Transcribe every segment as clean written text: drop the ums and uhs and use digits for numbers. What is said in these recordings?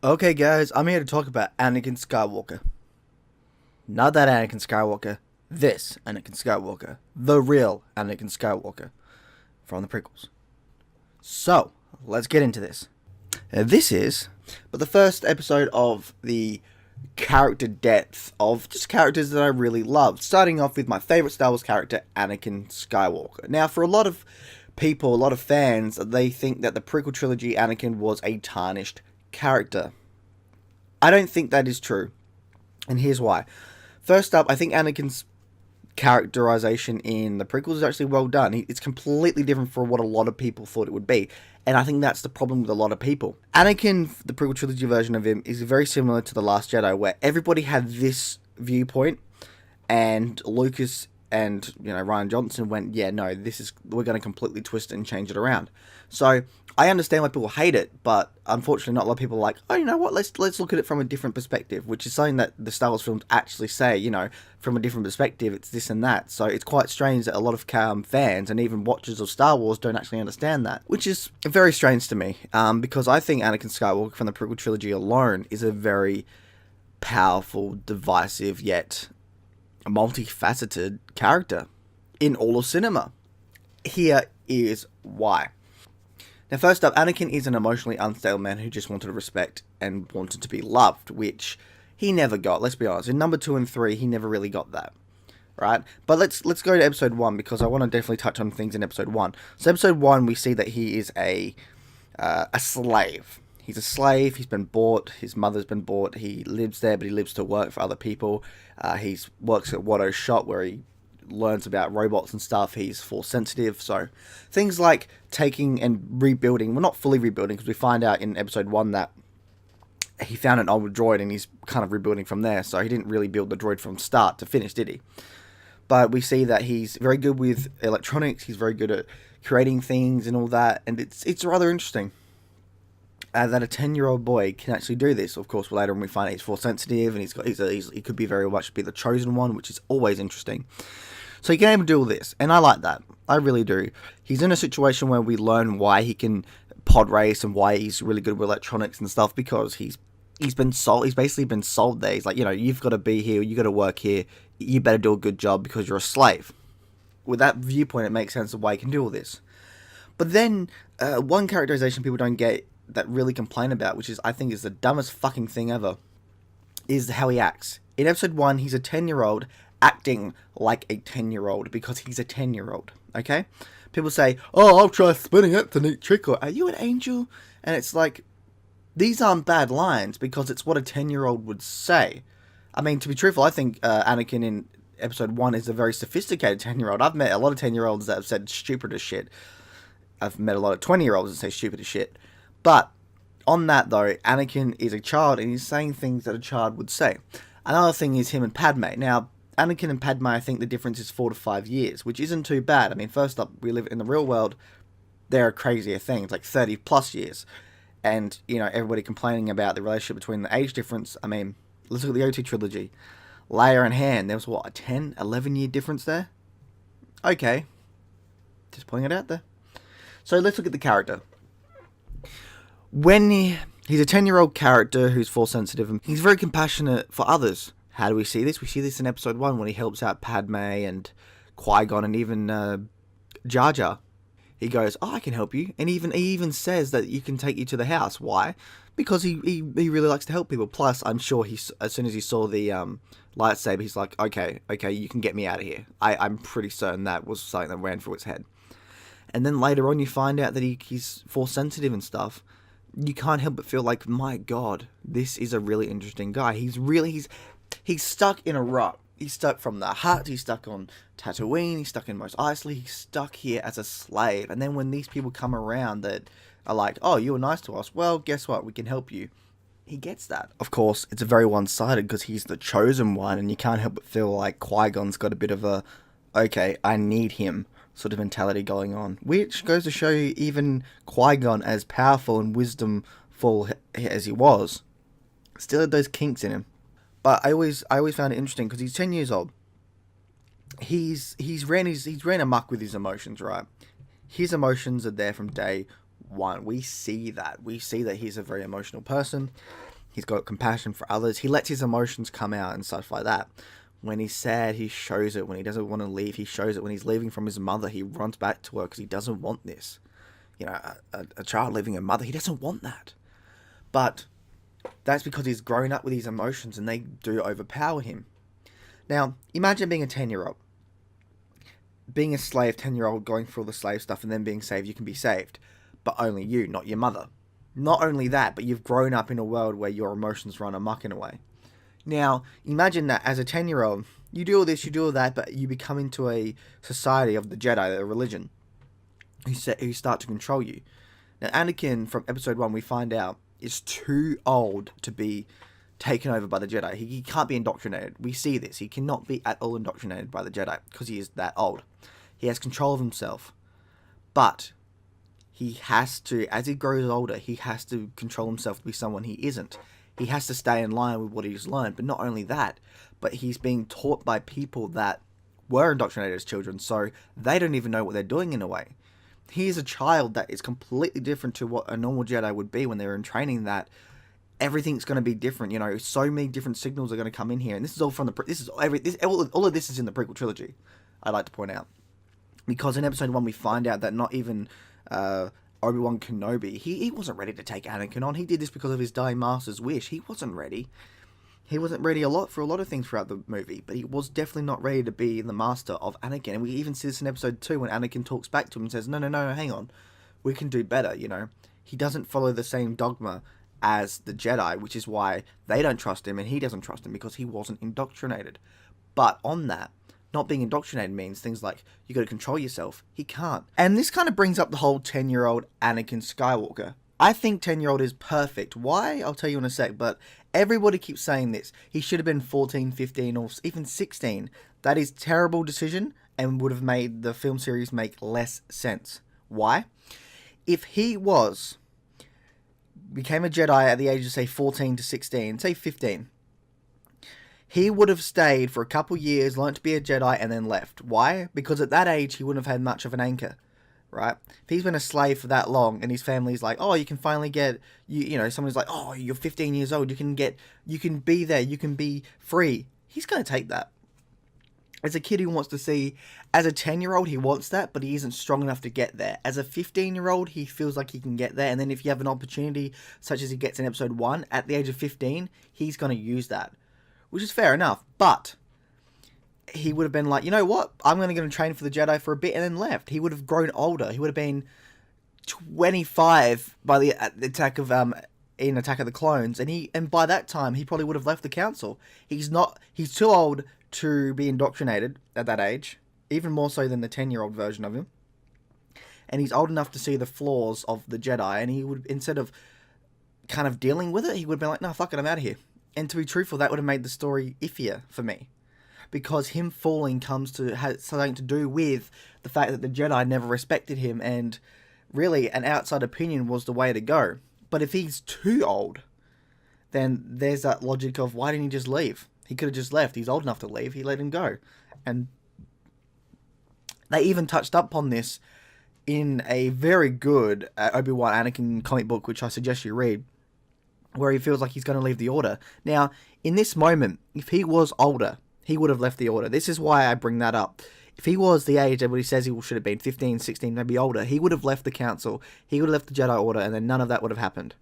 Okay, guys, I'm here to talk about Anakin Skywalker. Not that Anakin Skywalker, this Anakin Skywalker. The real Anakin Skywalker from the prequels. So, let's get into this. This is but the first episode of the character depth of just characters that I really loved. Starting off with my favorite Star Wars character, Anakin Skywalker. Now, for a lot of people, a lot of fans, they think that the prequel trilogy Anakin was a tarnished character. I don't think that is true, and here's why. First up, I think Anakin's characterization in the prequels is actually well done. It's completely different from what a lot of people thought it would be, and I think that's the problem with a lot of people. Anakin, the prequel trilogy version of him, is very similar to The Last Jedi, where everybody had this viewpoint, and Lucas and Rian Johnson went, yeah, no, we're going to completely twist it and change it around. So I understand why people hate it, but unfortunately not a lot of people are like, oh, you know what, let's look at it from a different perspective, which is something that the Star Wars films actually say, from a different perspective, it's this and that. So it's quite strange that a lot of fans and even watchers of Star Wars don't actually understand that, which is very strange to me, because I think Anakin Skywalker from the prequel trilogy alone is a very powerful, divisive, yet multifaceted character in all of cinema. Here is why. Now, first up, Anakin is an emotionally unstable man who just wanted respect and wanted to be loved, which he never got. Let's be honest. In number 2 and 3, he never really got that, right? But let's go to episode 1, because I want to definitely touch on things in episode 1. So, episode 1, we see that he is a slave. He's a slave. He's been bought. His mother's been bought. He lives there, but he lives to work for other people. He works at Watto's shop where he learns about robots and stuff. He's force sensitive, so things like taking and rebuilding, well, not fully rebuilding, because we find out in episode 1 that he found an old droid and he's kind of rebuilding from there, so he didn't really build the droid from start to finish, did he? But we see that he's very good with electronics, he's very good at creating things and all that, and it's rather interesting that a 10-year-old boy can actually do this. Of course, later on we find out he's force sensitive, and he could be very much be the chosen one, which is always interesting. So he can able to do all this, and I like that. I really do. He's in a situation where we learn why he can pod race and why he's really good with electronics and stuff, because he's been sold. He's basically been sold there. He's like, you've got to be here, you got to work here, you better do a good job because you're a slave. With that viewpoint, it makes sense of why he can do all this. But then, one characterization people don't get, that really complain about, which is, I think, is the dumbest fucking thing ever, is how he acts. In episode 1, he's a 10-year-old acting like a 10-year-old because he's a 10-year-old, okay? People say, oh, I'll try spinning it, the neat trick, or are you an angel? And it's like, these aren't bad lines because it's what a 10-year-old would say. I mean, to be truthful, I think Anakin in episode 1 is a very sophisticated 10-year-old. I've met a lot of 10-year-olds that have said stupid as shit. I've met a lot of 20-year-olds that say stupid as shit. But on that, though, Anakin is a child, and he's saying things that a child would say. Another thing is him and Padme. Now, Anakin and Padme, I think the difference is 4 to 5 years, which isn't too bad. I mean, first up, we live in the real world. There are crazier things, like 30 plus years. And, everybody complaining about the relationship between the age difference. I mean, let's look at the OT trilogy. Leia and Han, there was, a 10, 11 year difference there? Okay. Just putting it out there. So let's look at the character. When he's a 10-year-old character who's force sensitive, and he's very compassionate for others. How do we see this? We see this in episode 1 when he helps out Padme and Qui-Gon and even Jar Jar. He goes, oh, I can help you. And he even says that you can take you to the house. Why? Because he really likes to help people. Plus, I'm sure as soon as he saw the lightsaber, he's like, okay, you can get me out of here. I'm pretty certain that was something that ran through his head. And then later on you find out that he's force sensitive and stuff. You can't help but feel like, my God, this is a really interesting guy. He's stuck in a rut. He's stuck from the Hutt. He's stuck on Tatooine. He's stuck in Mos Eisley. He's stuck here as a slave. And then when these people come around that are like, oh, you were nice to us. Well, guess what? We can help you. He gets that. Of course, it's a very one-sided because he's the chosen one. And you can't help but feel like Qui-Gon's got a bit of a, okay, I need him sort of mentality going on, which goes to show you even Qui-Gon, as powerful and wisdomful as he was, still had those kinks in him. But I always found it interesting because he's 10 years old. He's ran amok with his emotions, right? His emotions are there from day one. We see that. We see that he's a very emotional person. He's got compassion for others. He lets his emotions come out and stuff like that. When he's sad, he shows it. When he doesn't want to leave, he shows it. When he's leaving from his mother, he runs back to her because he doesn't want this. You know, a child leaving a mother, he doesn't want that. But that's because he's grown up with these emotions and they do overpower him. Now, imagine being a 10-year-old. Being a slave 10-year-old, going through all the slave stuff and then being saved. You can be saved. But only you, not your mother. Not only that, but you've grown up in a world where your emotions run amok in a way. Now, imagine that as a 10-year-old, you do all this, you do all that, but you become into a society of the Jedi, a religion, who start to control you. Now, Anakin, from episode 1, we find out, is too old to be taken over by the Jedi. He can't be indoctrinated. We see this. He cannot be at all indoctrinated by the Jedi because he is that old. He has control of himself. But he has to, as he grows older, he has to control himself to be someone he isn't. He has to stay in line with what he's learned. But not only that, but he's being taught by people that were indoctrinated as children, so they don't even know what they're doing in a way. He is a child that is completely different to what a normal Jedi would be when they're in training, that everything's going to be different. You know, so many different signals are going to come in here. And this is all from all of this is in the prequel trilogy, I'd like to point out. Because in episode 1, we find out that not even Obi-Wan Kenobi, he wasn't ready to take Anakin on. He did this because of his dying master's wish. He wasn't ready. He wasn't ready for a lot of things throughout the movie, but he was definitely not ready to be the master of Anakin. And we even see this in episode 2 when Anakin talks back to him and says, no, hang on. We can do better, you know. He doesn't follow the same dogma as the Jedi, which is why they don't trust him and he doesn't trust him, because he wasn't indoctrinated. But on that, not being indoctrinated means things like you got to control yourself. He can't. And this kind of brings up the whole 10-year-old Anakin Skywalker. I think 10-year-old is perfect. Why? I'll tell you in a sec, but everybody keeps saying this. He should have been 14, 15, or even 16. That is a terrible decision and would have made the film series make less sense. Why? If he became a Jedi at the age of, say, 14 to 16, say 15, he would have stayed for a couple years, learned to be a Jedi, and then left. Why? Because at that age, he wouldn't have had much of an anchor. Right? If he's been a slave for that long and his family's like, oh, you can finally get, you know, someone's like, oh, you're 15 years old, you can be there, you can be free. He's going to take that. As a kid who wants to see, as a 10-year-old, he wants that, but he isn't strong enough to get there. As a 15-year-old, he feels like he can get there. And then if you have an opportunity, such as he gets in episode 1, at the age of 15, he's going to use that. Which is fair enough, but he would have been like, you know what? I'm going to go and train for the Jedi for a bit and then left. He would have grown older. He would have been 25 by the attack of in Attack of the Clones, and by that time he probably would have left the council. He's too old to be indoctrinated at that age, even more so than the 10-year-old version of him. And he's old enough to see the flaws of the Jedi, and he would, instead of kind of dealing with it, he would have been like, no, fuck it, I'm out of here. And to be truthful, that would have made the story iffier for me. Because him falling has something to do with the fact that the Jedi never respected him, and really an outside opinion was the way to go. But if he's too old, then there's that logic of, why didn't he just leave? He could have just left. He's old enough to leave. He let him go. And they even touched up on this in a very good Obi-Wan Anakin comic book, which I suggest you read, where he feels like he's going to leave the Order. Now, in this moment, if he was older, he would have left the Order. This is why I bring that up. If he was the age that he says he should have been, 15, 16, maybe older, he would have left the Council, he would have left the Jedi Order, and then none of that would have happened.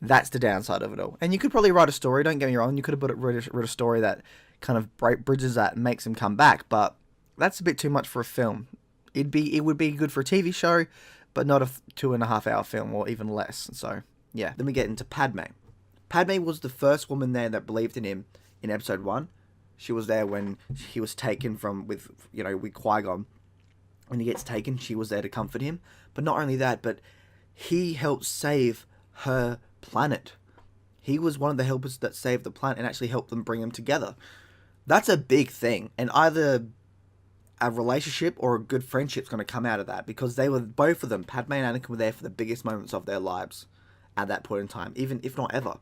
That's the downside of it all. And you could probably write a story, don't get me wrong, you could have written a story that kind of bridges that and makes him come back, but that's a bit too much for a film. It would be good for a TV show, but not a 2.5 hour film, or even less. So, yeah. Then we get into Padme. Padme was the first woman there that believed in him in episode 1. She was there when he was taken with Qui-Gon. When he gets taken, she was there to comfort him. But not only that, but he helped save her planet. He was one of the helpers that saved the planet and actually helped them bring them together. That's a big thing. And either a relationship or a good friendship's going to come out of that, because they were, both of them, Padme and Anakin, were there for the biggest moments of their lives at that point in time, even if not ever.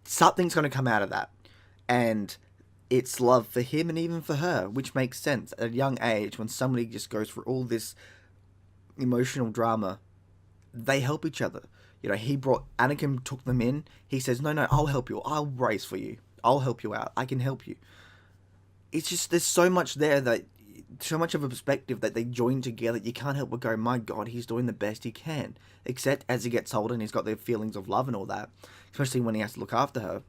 Something's going to come out of that. And it's love for him and even for her, which makes sense at a young age when somebody just goes through all this emotional drama they help each other. You know, Anakin took them in. He says, no, I'll help you. I'll race for you. I'll help you out. I can help you. It's just, there's so much there so much of a perspective that they join together. You can't help but go, my God, he's doing the best he can. Except as he gets older and he's got the feelings of love and all that, especially when he has to look after her,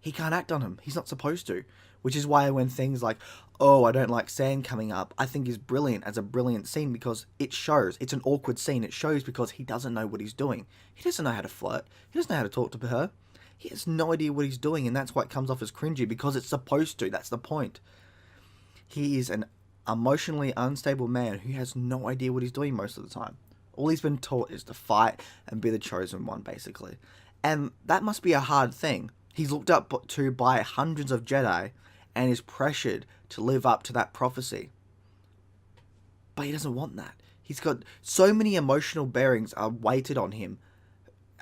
he can't act on him. He's not supposed to. Which is why when things like, oh, I don't like sand coming up, I think is brilliant as a brilliant scene, because it shows. It's an awkward scene. It shows because he doesn't know what he's doing. He doesn't know how to flirt. He doesn't know how to talk to her. He has no idea what he's doing, and that's why it comes off as cringy, because it's supposed to. That's the point. He is an emotionally unstable man who has no idea what he's doing most of the time. All he's been taught is to fight and be the chosen one, basically. And that must be a hard thing. He's looked up to by hundreds of Jedi and is pressured to live up to that prophecy. But he doesn't want that. He's got so many emotional bearings are weighted on him.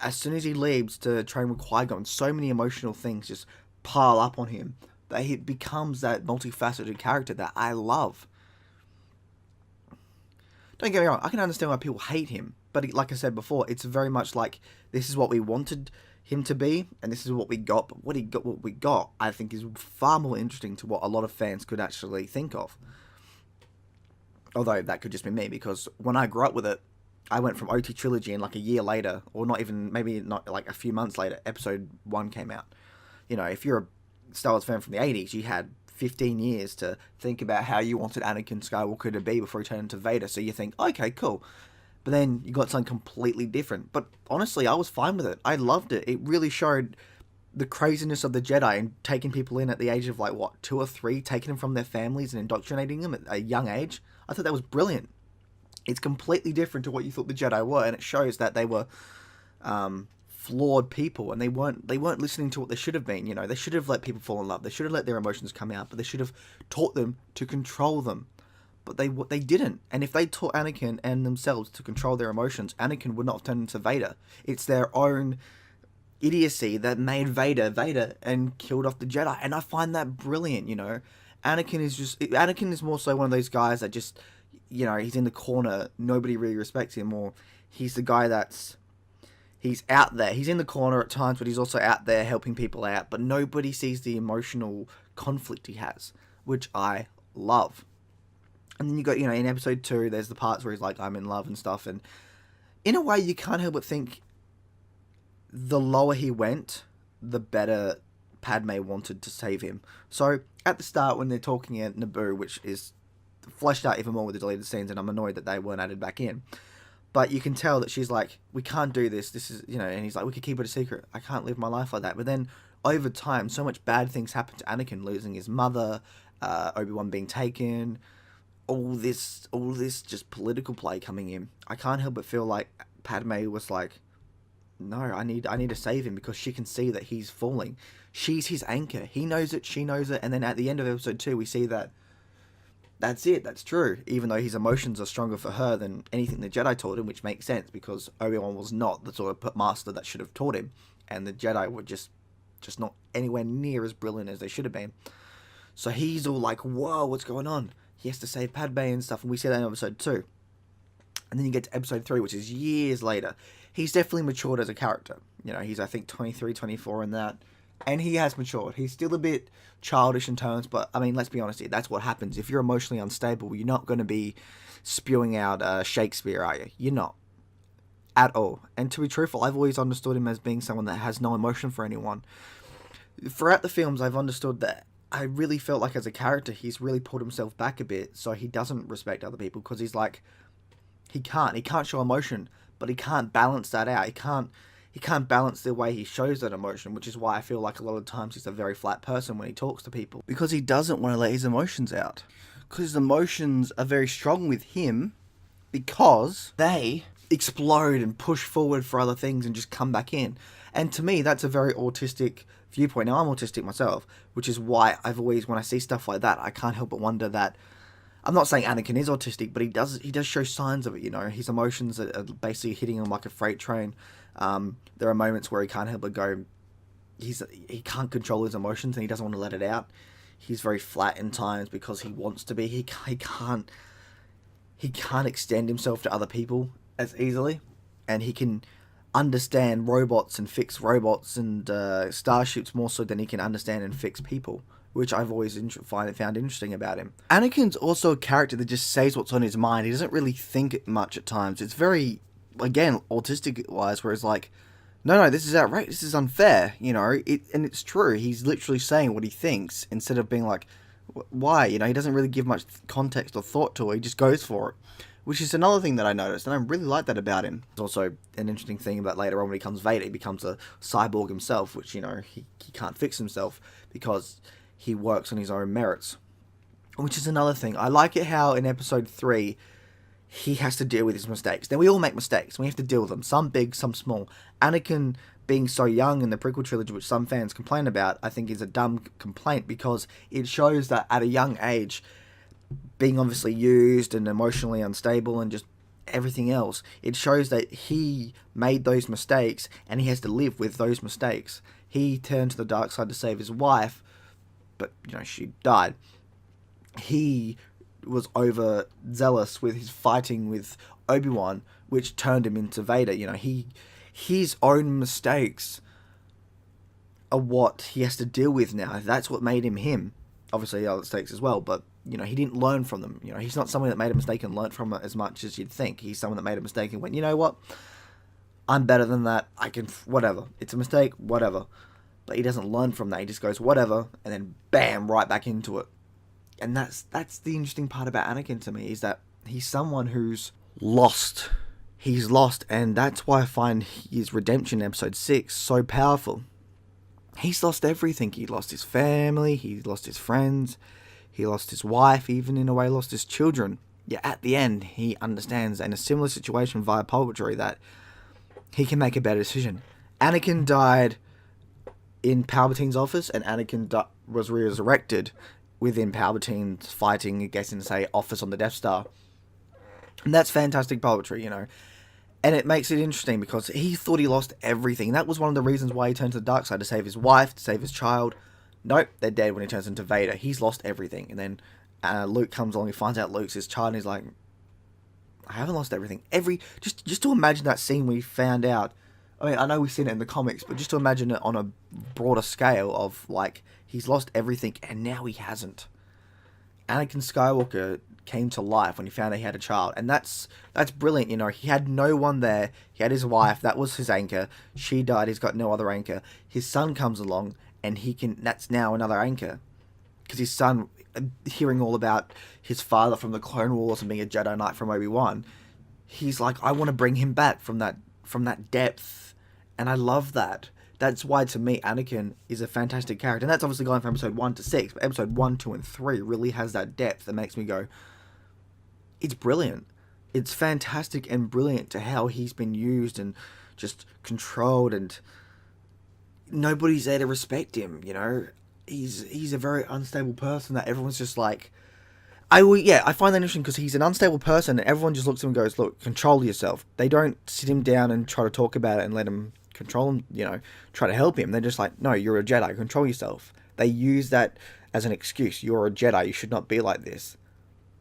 As soon as he leaves to train with Qui-Gon, so many emotional things just pile up on him that he becomes that multifaceted character that I love. Don't get me wrong, I can understand why people hate him. But like I said before, it's very much like, this is what we wanted him to be, and this is what we got. But what we got, I think, is far more interesting to what a lot of fans could actually think of. Although that could just be me, because when I grew up with it, I went from OT Trilogy, and like a year later, or not even, maybe not, like a few months later, Episode 1 came out. You know, if you're a Star Wars fan from the 80s, you had 15 years to think about how you wanted Anakin Skywalker to be before he turned into Vader. So you think, okay, cool. But then you got something completely different. But honestly, I was fine with it. I loved it. It really showed the craziness of the Jedi and taking people in at the age of, like, what, 2 or 3, taking them from their families and indoctrinating them at a young age. I thought that was brilliant. It's completely different to what you thought the Jedi were, and it shows that they were flawed people, and they weren't listening to what they should have been. You know, they should have let people fall in love. They should have let their emotions come out, but they should have taught them to control them. But they didn't. And if they taught Anakin and themselves to control their emotions, Anakin would not have turned into Vader. It's their own idiocy that made Vader Vader and killed off the Jedi. And I find that brilliant, you know. Anakin is more so one of those guys that just, you know, he's in the corner. Nobody really respects him. Or he's the guy he's out there. He's in the corner at times, but he's also out there helping people out. But nobody sees the emotional conflict he has, which I love. And then you got, you know, in Episode 2, there's the parts where he's like, I'm in love and stuff. And in a way, you can't help but think the lower he went, the better Padme wanted to save him. So at the start, when they're talking at Naboo, which is fleshed out even more with the deleted scenes, and I'm annoyed that they weren't added back in. But you can tell that she's like, we can't do this. This is, you know, and he's like, we could keep it a secret. I can't live my life like that. But then over time, so much bad things happen to Anakin, losing his mother, Obi-Wan being taken, all this just political play coming in. I can't help but feel like Padme was like, no, I need to save him, because she can see that he's falling. She's his anchor. He knows it, she knows it, and then at the end of Episode 2, we see that that's it, that's true. Even though his emotions are stronger for her than anything the Jedi taught him, which makes sense, because Obi-Wan was not the sort of master that should have taught him, and the Jedi were just not anywhere near as brilliant as they should have been. So he's all like, whoa, what's going on? He has to save Padme and stuff, and we see that in Episode 2. And then you get to Episode 3, which is years later. He's definitely matured as a character. You know, he's, I think, 23, 24 in that. And he has matured. He's still a bit childish in terms, but, I mean, let's be honest here. That's what happens. If you're emotionally unstable, you're not going to be spewing out Shakespeare, are you? You're not. At all. And to be truthful, I've always understood him as being someone that has no emotion for anyone. Throughout the films, I've understood that I really felt like as a character, he's really pulled himself back a bit, so he doesn't respect other people, because he's like, he can't show emotion, but he can't balance that out. He can't balance the way he shows that emotion, which is why I feel like a lot of times he's a very flat person when he talks to people, because he doesn't want to let his emotions out, because his emotions are very strong with him, because they explode and push forward for other things and just come back in. And to me, that's a very autistic viewpoint. Now, I'm autistic myself, which is why I've always, when I see stuff like that, I can't help but wonder that, I'm not saying Anakin is autistic, but he does show signs of it, you know. His emotions are basically hitting him like a freight train. There are moments where he can't help but go, he can't control his emotions and he doesn't want to let it out. He's very flat in times because he wants to be. He can't extend himself to other people as easily, and he can understand robots and fix robots and starships more so than he can understand and fix people, which I've always found interesting about him. Anakin's also a character that just says what's on his mind. He doesn't really think much at times. It's very, again, autistic-wise, where it's like, no, this is outrageous, this is unfair, and it's true. He's literally saying what he thinks instead of being like, why? He doesn't really give much context or thought to it. He just goes for it, which is another thing that I noticed, and I really like that about him. There's also an interesting thing about later on when he becomes Vader. He becomes a cyborg himself, which, he can't fix himself because he works on his own merits, which is another thing. I like it how in episode 3, he has to deal with his mistakes. Now, we all make mistakes. We have to deal with them. Some big, some small. Anakin being so young in the prequel trilogy, which some fans complain about, I think is a dumb complaint because it shows that at a young age, being obviously used and emotionally unstable and just everything else, it shows that he made those mistakes and he has to live with those mistakes. He turned to the dark side to save his wife, but, she died. He was overzealous with his fighting with Obi-Wan, which turned him into Vader. His own mistakes are what he has to deal with now. That's what made him him. Obviously, other mistakes as well, but, he didn't learn from them. He's not someone that made a mistake and learned from it as much as you'd think. He's someone that made a mistake and went, you know what? I'm better than that. I can, whatever. It's a mistake, whatever. But he doesn't learn from that. He just goes, whatever, and then bam, right back into it. And that's the interesting part about Anakin to me, is that he's someone who's lost. He's lost, and that's why I find his redemption in episode 6 so powerful. He's lost everything. He lost his family, he lost his friends, he lost his wife, even in a way lost his children. Yet at the end, he understands, in a similar situation via poetry, that he can make a better decision. Anakin died in Palpatine's office, and Anakin was resurrected within Palpatine's fighting, I guess, in, say, office on the Death Star. And that's fantastic poetry, And it makes it interesting because he thought he lost everything. That was one of the reasons why he turned to the dark side, to save his wife, to save his child. Nope, they're dead when he turns into Vader. He's lost everything. And then Luke comes along, he finds out Luke's his child, and he's like, I haven't lost everything. Just to imagine that scene we found out. I mean, I know we've seen it in the comics, but just to imagine it on a broader scale of, like, he's lost everything and now he hasn't. Anakin Skywalker came to life when he found out he had a child, and that's brilliant. He had no one there. He had his wife, that was his anchor. She died, he's got no other anchor. His son comes along, and that's now another anchor, because his son, hearing all about his father from the Clone Wars and being a Jedi Knight from Obi-Wan, he's like, I want to bring him back from that depth, and I love that. That's why, to me, Anakin is a fantastic character. And that's obviously going from episode 1 to 6. But episode 1, 2, and 3 really has that depth that makes me go, it's brilliant. It's fantastic and brilliant to how he's been used and just controlled. And nobody's there to respect him, He's a very unstable person that everyone's just like... I find that interesting because he's an unstable person and everyone just looks at him and goes, look, control yourself. They don't sit him down and try to talk about it and let him... control him, try to help him. They're just like, no, you're a Jedi, control yourself. They use that as an excuse. You're a Jedi, you should not be like this.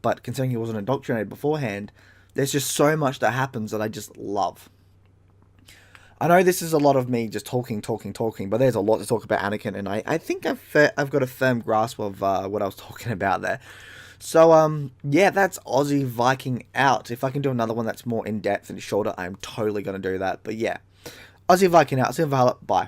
But considering he wasn't indoctrinated beforehand, there's just so much that happens that I just love. I know this is a lot of me just talking, but there's a lot to talk about Anakin, and I think I've got a firm grasp of what I was talking about there. So, that's Aussie Viking out. If I can do another one that's more in-depth and shorter, I'm totally going to do that. But yeah, Aussie Viking out. See you in Valhalla. Bye.